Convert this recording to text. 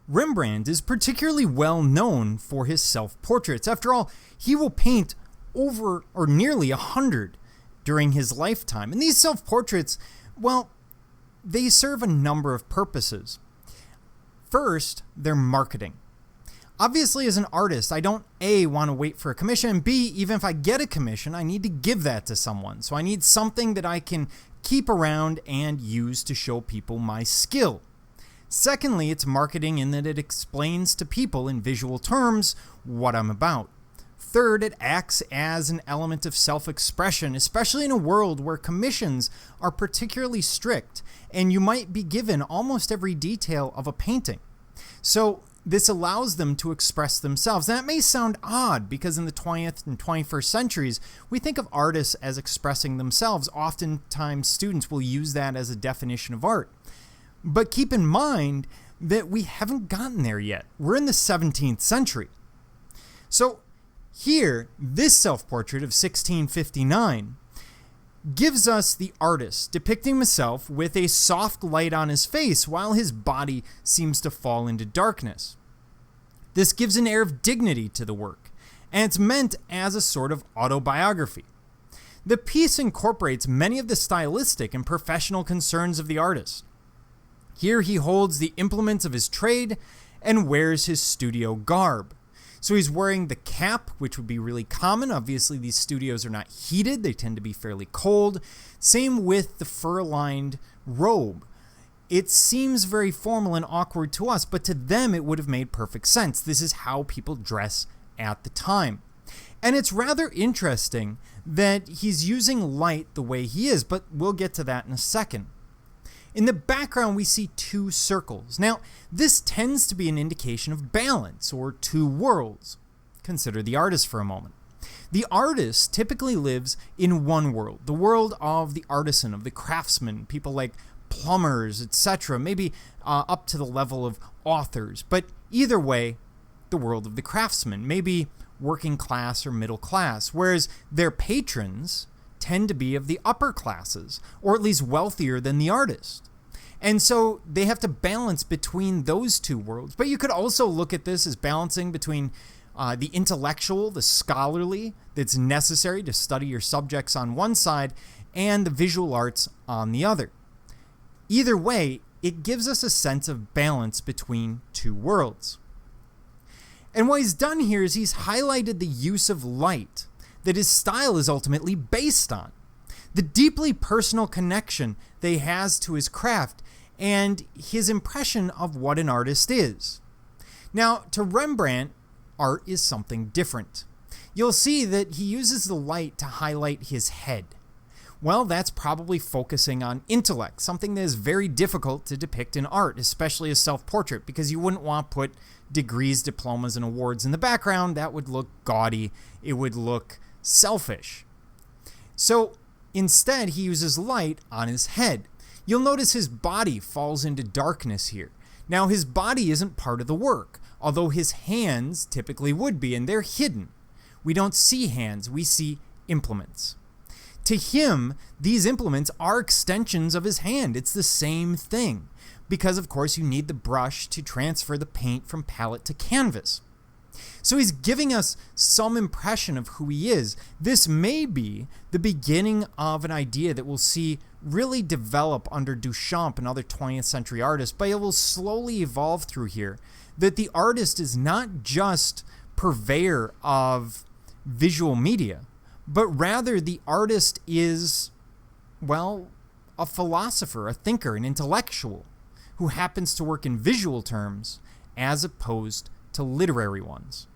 Rembrandt is particularly well known for his self-portraits. After all, he will paint over or nearly 100 during his lifetime. And these self-portraits, well, they serve a number of purposes. First, they're marketing. Obviously, as an artist, I don't A, want to wait for a commission, and B, even if I get a commission, I need to give that to someone. So I need something that I can keep around and use to show people my skill. Secondly, it's marketing in that it explains to people in visual terms what I'm about. Third, it acts as an element of self-expression, especially in a world where commissions are particularly strict, and you might be given almost every detail of a painting. So this allows them to express themselves. And that may sound odd because in the 20th and 21st centuries, we think of artists as expressing themselves. Oftentimes, students will use that as a definition of art. But keep in mind that we haven't gotten there yet. We're in the 17th century. So here, this self-portrait of 1659 gives us the artist depicting himself with a soft light on his face while his body seems to fall into darkness. This gives an air of dignity to the work, and it's meant as a sort of autobiography. The piece incorporates many of the stylistic and professional concerns of the artist. Here he holds the implements of his trade and wears his studio garb. So he's wearing the cap, which would be really common. Obviously, these studios are not heated. They tend to be fairly cold. Same with the fur-lined robe. It seems very formal and awkward to us, but to them it would have made perfect sense. This is how people dress at the time. And it's rather interesting that he's using light the way he is, but we'll get to that in a second. In the background, we see two circles. Now, this tends to be an indication of balance, or two worlds. Consider the artist for a moment. The artist typically lives in one world, the world of the artisan, of the craftsman, people like plumbers, etc., maybe up to the level of authors. But either way, the world of the craftsman, maybe working class or middle class, whereas their patrons tend to be of the upper classes, or at least wealthier than the artist. And so they have to balance between those two worlds. But you could also look at this as balancing between the intellectual, the scholarly, that's necessary to study your subjects on one side, and the visual arts on the other. Either way, it gives us a sense of balance between two worlds. And what he's done here is he's highlighted the use of light that his style is ultimately based on. The deeply personal connection that he has to his craft and his impression of what an artist is. Now, to Rembrandt, art is something different. You'll see that he uses the light to highlight his head. Well, that's probably focusing on intellect, something that is very difficult to depict in art, especially a self-portrait, because you wouldn't want to put degrees, diplomas, and awards in the background. That would look gaudy. It would look selfish. So instead, he uses light on his head. You'll notice his body falls into darkness here. Now, his body isn't part of the work, although his hands typically would be, and they're hidden. We don't see hands, we see implements. To him, these implements are extensions of his hand. It's the same thing, because of course you need the brush to transfer the paint from palette to canvas. So he's giving us some impression of who he is. This may be the beginning of an idea that we'll see really develop under Duchamp and other 20th century artists, but it will slowly evolve through here, that the artist is not just purveyor of visual media, but rather the artist is, well, a philosopher, a thinker, an intellectual, who happens to work in visual terms as opposed to literary ones.